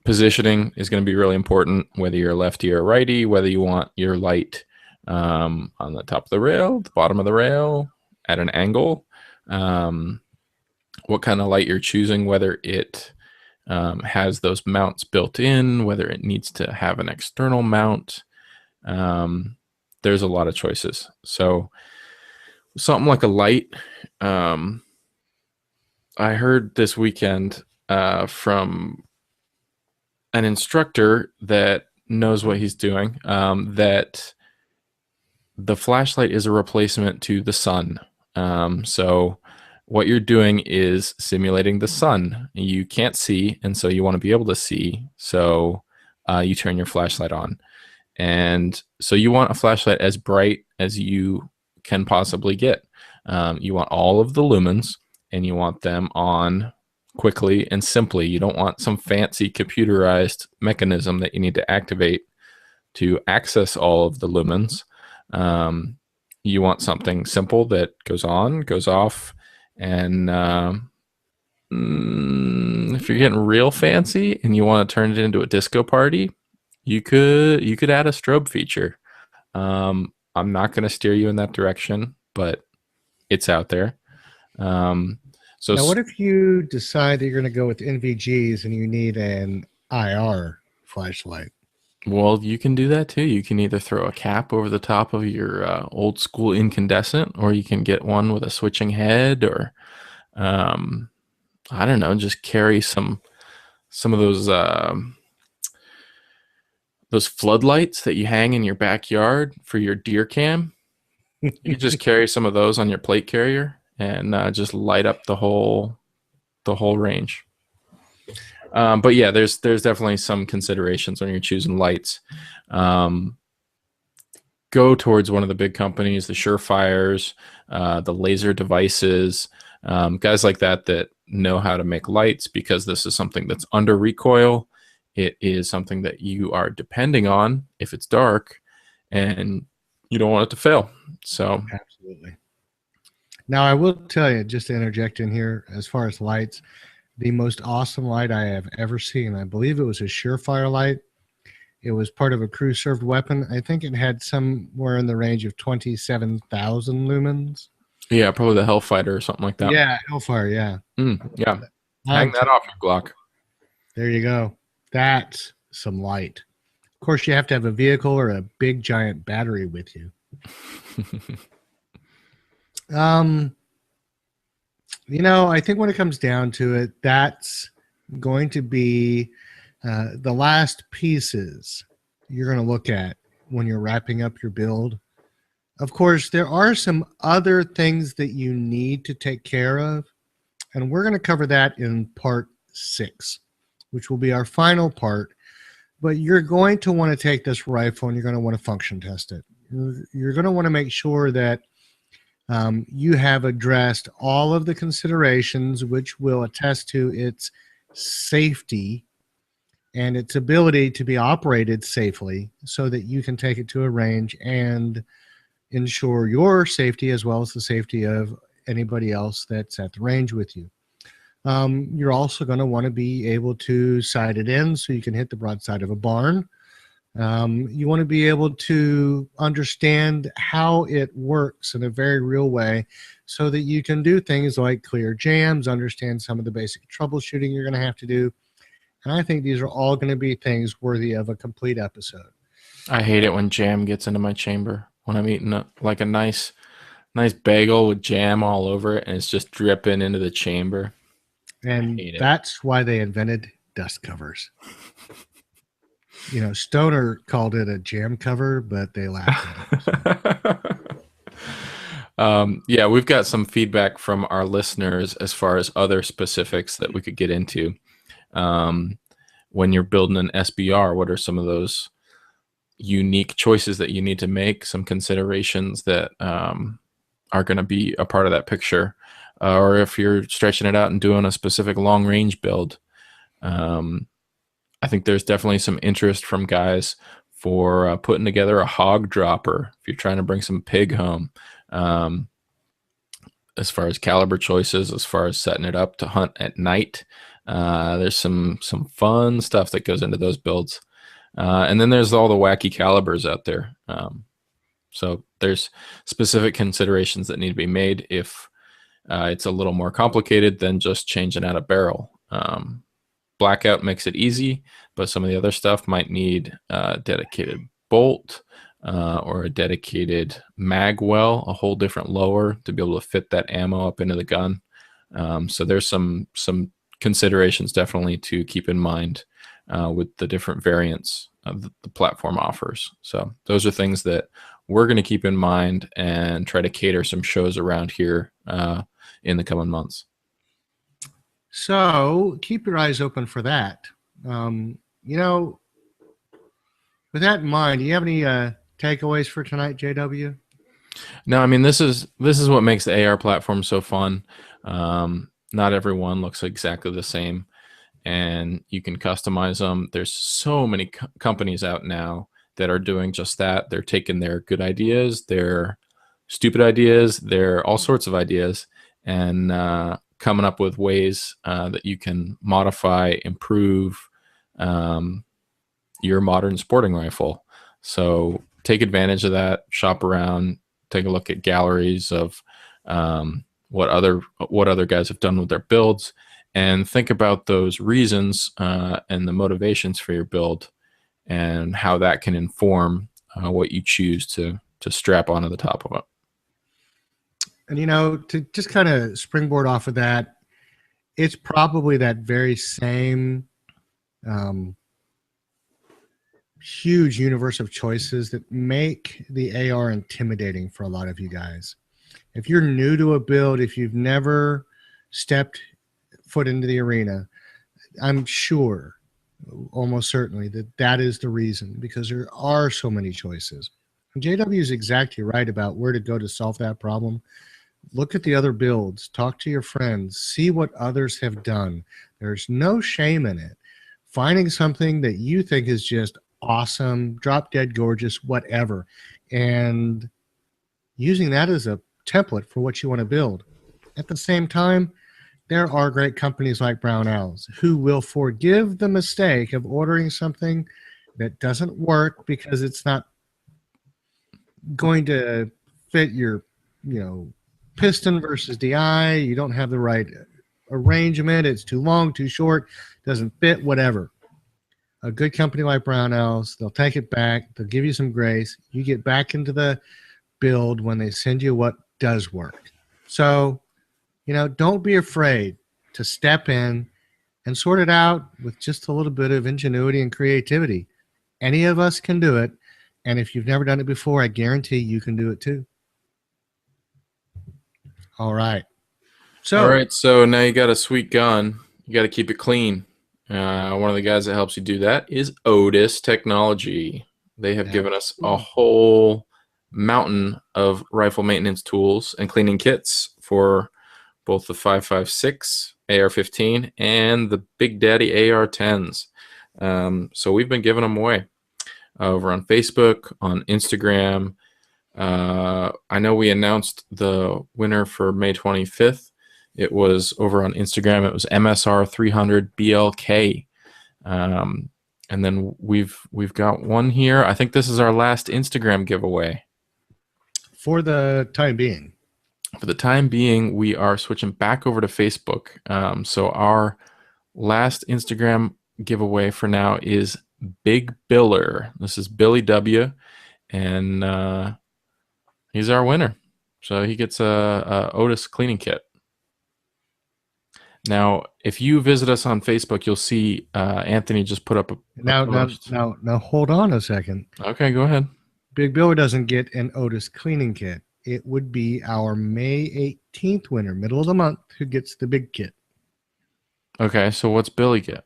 Positioning is going to be really important, whether you're lefty or righty, whether you want your light on the top of the rail, the bottom of the rail, at an angle, what kind of light you're choosing, whether it has those mounts built in, whether it needs to have an external mount. There's a lot of choices. So something like a light, I heard this weekend from an instructor that knows what he's doing, that the flashlight is a replacement to the sun. So what you're doing is simulating the sun. You can't see, and so you want to be able to see. So you turn your flashlight on. And so you want a flashlight as bright as you can possibly get. You want all of the lumens, and you want them on quickly and simply. You don't want some fancy computerized mechanism that you need to activate to access all of the lumens. You want something simple that goes on, goes off, and if you're getting real fancy and you want to turn it into a disco party, you could add a strobe feature. I'm not going to steer you in that direction, but it's out there. So now, what if you decide that you're going to go with NVGs and you need an IR flashlight? Well, you can do that too. You can either throw a cap over the top of your old school incandescent, or you can get one with a switching head, or I don't know, just carry some of those floodlights that you hang in your backyard for your deer cam. You could just carry some of those on your plate carrier and just light up the whole range. But yeah, there's definitely some considerations when you're choosing lights. Go towards one of the big companies, the Surefires, the Laser Devices, guys like that know how to make lights, because this is something that's under recoil. It is something that you are depending on if it's dark, and you don't want it to fail. So absolutely. Now, I will tell you, just to interject in here, as far as lights, the most awesome light I have ever seen, I believe it was a Surefire light. It was part of a crew-served weapon. I think it had somewhere in the range of 27,000 lumens. Yeah, probably the Hellfighter or something like that. Yeah, Hellfire, yeah. Yeah. Hang that off your Glock. There you go. That's some light. Of course, you have to have a vehicle or a big giant battery with you. I think when it comes down to it, that's going to be the last pieces you're going to look at when you're wrapping up your build. Of course, there are some other things that you need to take care of, and we're going to cover that in part 6, which will be our final part. But you're going to want to take this rifle and you're going to want to function test it. You're going to want to make sure that you have addressed all of the considerations which will attest to its safety and its ability to be operated safely, so that you can take it to a range and ensure your safety as well as the safety of anybody else that's at the range with you. You're also going to want to be able to sight it in so you can hit the broadside of a barn. You want to be able to understand how it works in a very real way, so that you can do things like clear jams, understand some of the basic troubleshooting you're going to have to do. And I think these are all going to be things worthy of a complete episode. I hate it when jam gets into my chamber, when I'm eating a nice bagel with jam all over it and it's just dripping into the chamber. And that's why they invented dust covers. Stoner called it a jam cover, but they laughed at it. Yeah, we've got some feedback from our listeners as far as other specifics that we could get into. When you're building an SBR, what are some of those unique choices that you need to make, some considerations that are going to be a part of that picture? Or if you're stretching it out and doing a specific long range build, I think there's definitely some interest from guys for putting together a hog dropper if you're trying to bring some pig home. As far as caliber choices, as far as setting it up to hunt at night, There's some fun stuff that goes into those builds. And then there's all the wacky calibers out there. So there's specific considerations that need to be made if it's a little more complicated than just changing out a barrel. Blackout makes it easy, but some of the other stuff might need a dedicated bolt or a dedicated mag well, a whole different lower to be able to fit that ammo up into the gun. So there's some considerations definitely to keep in mind with the different variants of the platform offers. So those are things that we're going to keep in mind and try to cater some shows around here in the coming months. So keep your eyes open for that. With that in mind, do you have any takeaways for tonight, JW? No, I mean, this is what makes the AR platform so fun. Not everyone looks exactly the same, and you can customize them. There's so many companies out now that are doing just that. They're taking their good ideas, their stupid ideas, their all sorts of ideas, and coming up with ways that you can modify, improve your modern sporting rifle. So take advantage of that, shop around, take a look at galleries of what other guys have done with their builds, and think about those reasons and the motivations for your build and how that can inform what you choose to strap onto the top of it. And, to just kind of springboard off of that, it's probably that very same huge universe of choices that make the AR intimidating for a lot of you guys. If you're new to a build, if you've never stepped foot into the arena, I'm sure, almost certainly, that is the reason, because there are so many choices. And JW is exactly right about where to go to solve that problem. Look at the other builds, talk to your friends, see what others have done. There's no shame in it. Finding something that you think is just awesome, drop dead gorgeous, whatever, and using that as a template for what you want to build. At the same time, there are great companies like Brownells who will forgive the mistake of ordering something that doesn't work because it's not going to fit your, piston versus DI. You don't have the right arrangement. It's too long, too short, doesn't fit, whatever. A good company like Brownells, they'll take it back. They'll give you some grace. You get back into the build when they send you what does work. So, don't be afraid to step in and sort it out with just a little bit of ingenuity and creativity. Any of us can do it. And if you've never done it before, I guarantee you can do it too. All right. So now you got a sweet gun. You got to keep it clean. One of the guys that helps you do that is Otis Technology. They have given us a whole mountain of rifle maintenance tools and cleaning kits for both the 5.56 AR-15 and the Big Daddy AR-10s. So we've been giving them away over on Facebook, on Instagram. I know we announced the winner for May 25th. It was over on Instagram. It was MSR 300 BLK. And then we've got one here. I think this is our last Instagram giveaway. For the time being. For the time being, we are switching back over to Facebook. So our last Instagram giveaway for now is Big Biller. This is Billy W. And he's our winner. So he gets a Otis cleaning kit. Now, if you visit us on Facebook, you'll see Anthony just put up a post. Now, hold on a second. Okay, go ahead. Big Bill doesn't get an Otis cleaning kit. It would be our May 18th winner, middle of the month, who gets the big kit. Okay, so what's Billy get?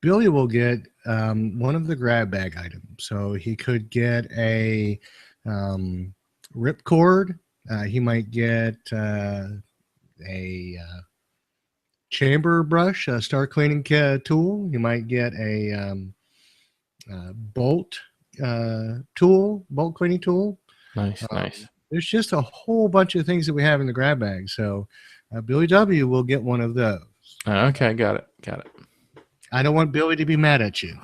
Billy will get one of the grab bag items. So he could get a ripcord. He might get a chamber brush, a star cleaning tool. He might get a bolt cleaning tool. Nice. There's just a whole bunch of things that we have in the grab bag. So Billy W will get one of those. Okay, got it. look at it. I don't want Billy to be mad at you.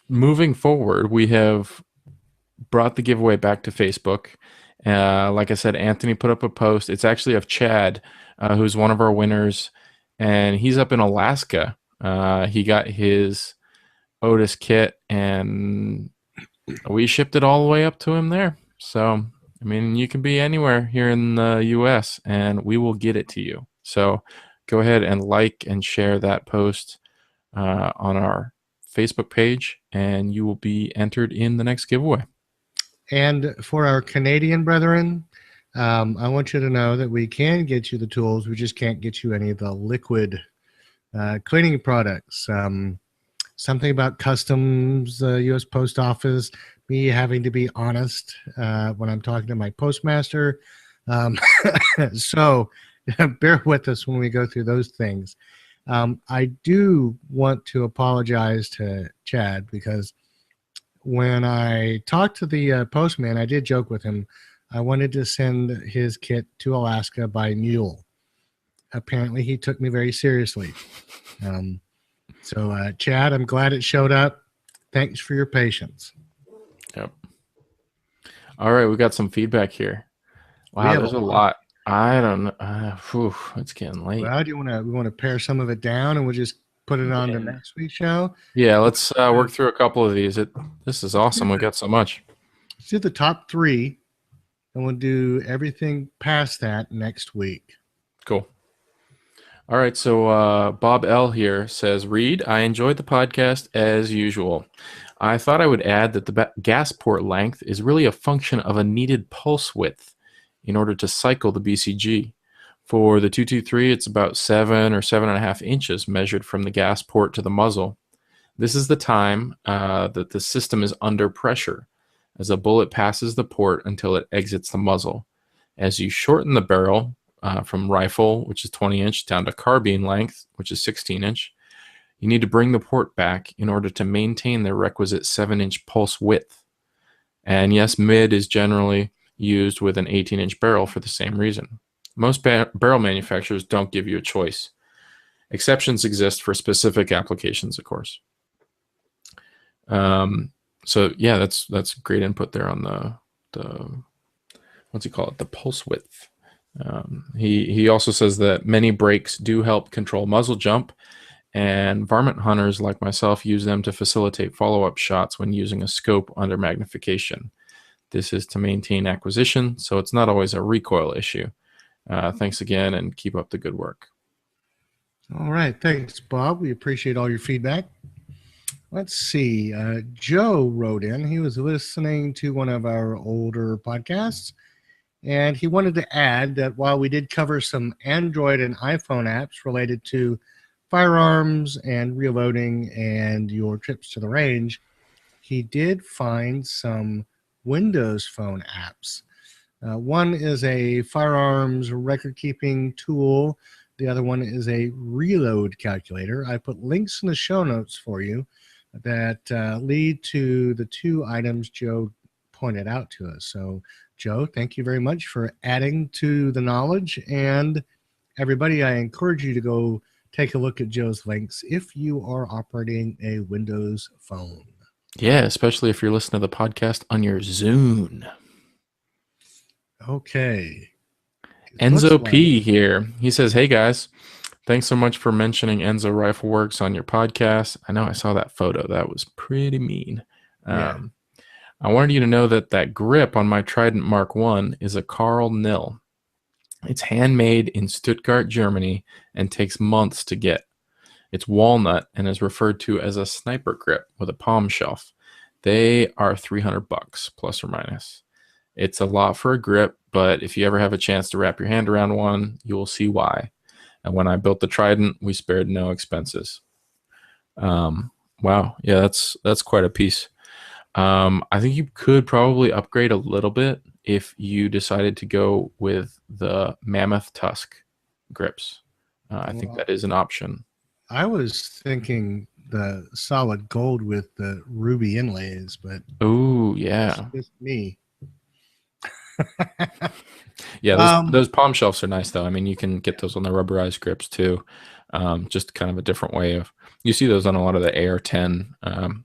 Moving forward, we have brought the giveaway back to Facebook. Like I said, Anthony put up a post. It's actually of Chad, who's one of our winners, and he's up in Alaska. He got his Otis kit, and we shipped it all the way up to him there. So, I mean, you can be anywhere here in the U.S., and we will get it to you. So go ahead and like and share that post on our Facebook page, and you will be entered in the next giveaway. And for our Canadian brethren, I want you to know that we can get you the tools. We just can't get you any of the liquid cleaning products. Something about customs, U.S. Post Office, me having to be honest when I'm talking to my postmaster. So bear with us when we go through those things. I do want to apologize to Chad because when I talked to the postman, I did joke with him. I wanted to send his kit to Alaska by mule. Apparently, he took me very seriously. So, Chad, I'm glad it showed up. Thanks for your patience. Yep. All right, we got some feedback here. Wow, there's a lot. I don't know. It's getting late. Well, do you want to pare some of it down and we'll just put it on to next week's show? Yeah, let's work through a couple of these. This is awesome. We got so much. Let's do the top 3, and we'll do everything past that next week. Cool. All right, so Bob L. here says, Reed, I enjoyed the podcast as usual. I thought I would add that the gas port length is really a function of a needed pulse width in order to cycle the BCG. For the 223, it's about 7 or 7.5 inches measured from the gas port to the muzzle. This is the time that the system is under pressure as a bullet passes the port until it exits the muzzle. As you shorten the barrel from rifle, which is 20 inch, down to carbine length, which is 16 inch, you need to bring the port back in order to maintain the requisite 7-inch pulse width. And yes, mid is generally used with an 18-inch barrel for the same reason. Most barrel manufacturers don't give you a choice. Exceptions exist for specific applications, of course. So yeah, that's great input there on the what's he call it? The pulse width. He also says that many brakes do help control muzzle jump, and varmint hunters like myself use them to facilitate follow-up shots when using a scope under magnification. This is to maintain acquisition, so it's not always a recoil issue. Thanks again, and keep up the good work. All right. Thanks, Bob. We appreciate all your feedback. Let's see. Joe wrote in. He was listening to one of our older podcasts, and he wanted to add that while we did cover some Android and iPhone apps related to firearms and reloading and your trips to the range, he did find some Windows Phone apps. One is a firearms record-keeping tool. The other one is a reload calculator. I put links in the show notes for you that lead to the 2 items Joe pointed out to us. So, Joe, thank you very much for adding to the knowledge. And everybody, I encourage you to go take a look at Joe's links if you are operating a Windows phone. Yeah, especially if you're listening to the podcast on your Zune. Okay. Enzo P here. He says, hey guys, thanks so much for mentioning Enzo Rifle Works on your podcast. I know I saw that photo. That was pretty mean. Yeah. I wanted you to know that grip on my Trident Mark I is a Carl Nil. It's handmade in Stuttgart, Germany, and takes months to get. It's walnut and is referred to as a sniper grip with a palm shelf. They are $300 plus or minus. It's a lot for a grip, but if you ever have a chance to wrap your hand around one, you will see why. And when I built the Trident, we spared no expenses. Wow, yeah, that's quite a piece. I think you could probably upgrade a little bit if you decided to go with the Mammoth Tusk grips. I think that is an option. I was thinking the solid gold with the ruby inlays, but oh yeah, it's just me. Yeah, Um, those palm shelves are nice though. I mean, you can get those on the rubberized grips too. Just kind of a different way of. You see those on a lot of the AR-10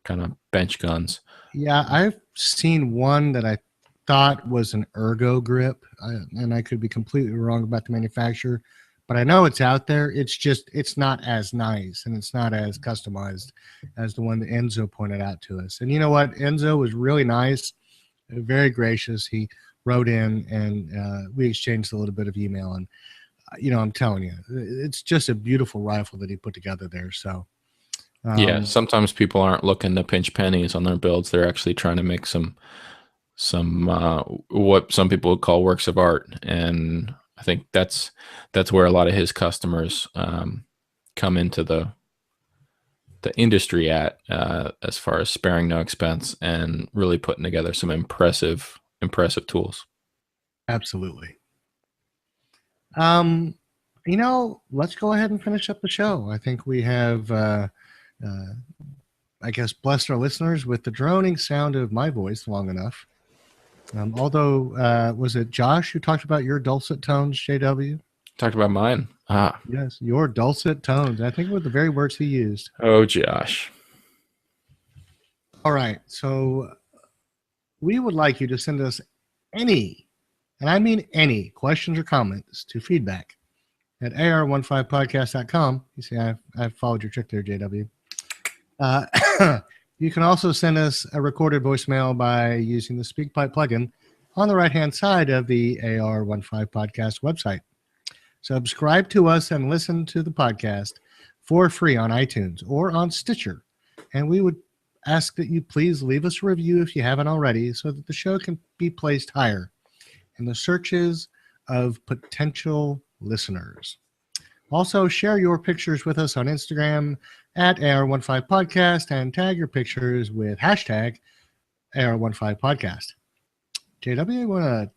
kind of bench guns. Yeah, I've seen one that I thought was an ergo grip, and I could be completely wrong about the manufacturer, but I know it's out there. It's not as nice and it's not as customized as the one that Enzo pointed out to us. And you know what? Enzo was really nice, very gracious. He wrote in and we exchanged a little bit of email. And, I'm telling you, it's just a beautiful rifle that he put together there. So, Yeah, sometimes people aren't looking to pinch pennies on their builds. They're actually trying to make some what some people would call works of art, and I think that's where a lot of his customers come into the industry at, as far as sparing no expense and really putting together some impressive tools. absolutely. Let's go ahead and finish up the show. I think we have, I guess, blessed our listeners with the droning sound of my voice long enough. Although, was it Josh who talked about your dulcet tones, JW? Talked about mine. Yes, your dulcet tones. I think were the very words he used. Oh, Josh. All right. So we would like you to send us any, and I mean any, questions or comments to feedback at ar15podcast.com. You see, I've followed your trick there, JW. You can also send us a recorded voicemail by using the SpeakPipe plugin on the right-hand side of the AR15 podcast website. Subscribe to us and listen to the podcast for free on iTunes or on Stitcher. And we would ask that you please leave us a review if you haven't already so that the show can be placed higher in the searches of potential listeners. Also, share your pictures with us on Instagram at AR15podcast and tag your pictures with hashtag AR15podcast. JW, you want to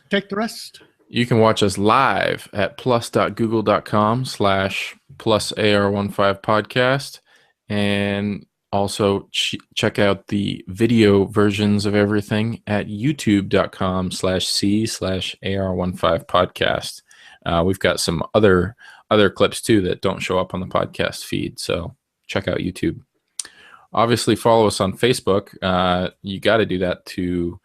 take the rest? You can watch us live at plus.google.com/plus AR15podcast, and also check out the video versions of everything at youtube.com/c/AR15podcast. We've got some other clips too that don't show up on the podcast feed, so check out YouTube. Obviously, follow us on Facebook. You got to do that to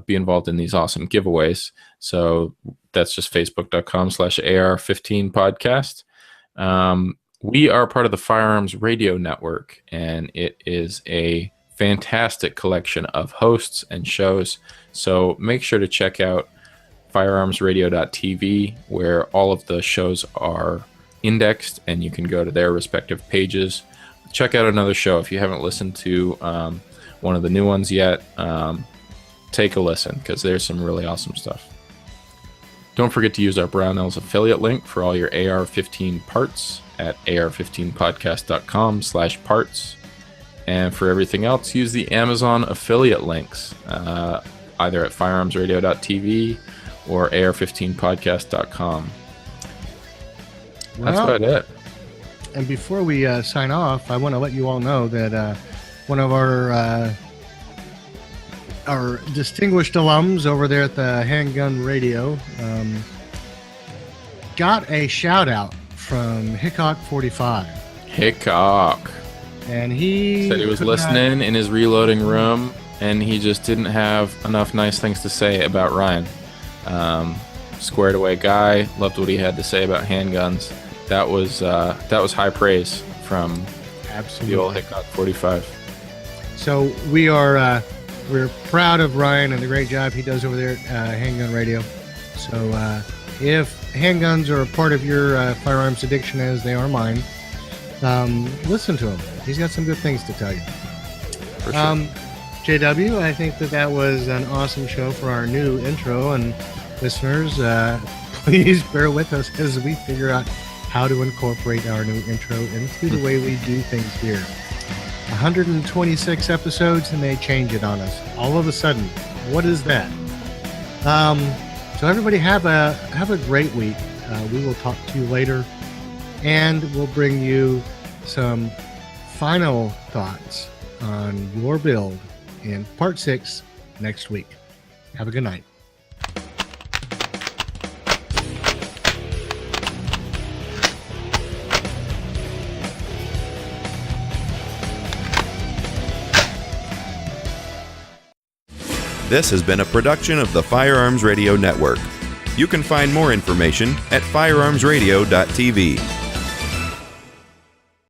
be involved in these awesome giveaways. So that's just facebook.com/AR15podcast. We are part of the Firearms Radio Network, and it is a fantastic collection of hosts and shows. So make sure to check out firearmsradio.tv, where all of the shows are indexed and you can go to their respective pages. Check out another show. If you haven't listened to one of the new ones yet, take a listen, because there's some really awesome stuff. Don't forget to use our Brownells affiliate link for all your AR-15 parts at ar15podcast.com/parts. And for everything else, use the Amazon affiliate links, either at firearmsradio.tv or ar15podcast.com. That's about it. And before we sign off, I want to let you all know that one of our distinguished alums over there at the Handgun Radio got a shout out from Hickok45. Hickok. And he said he was listening in his reloading room, and he just didn't have enough nice things to say about Ryan. Squared away guy, loved what he had to say about handguns. That was high praise from the old Hickok 45. So we're proud of Ryan and the great job he does over there at Handgun Radio. So if handguns are a part of your firearms addiction, as they are mine, listen to him. He's got some good things to tell you. For sure. JW, I think that was an awesome show for our new intro, and listeners, please bear with us as we figure out how to incorporate our new intro into the way we do things here. 126 episodes, and they change it on us all of a sudden. What is that? So everybody have a great week. We will talk to you later, and we'll bring you some final thoughts on your build in part 6 next week. Have a good night. This has been a production of the Firearms Radio Network. You can find more information at firearmsradio.tv.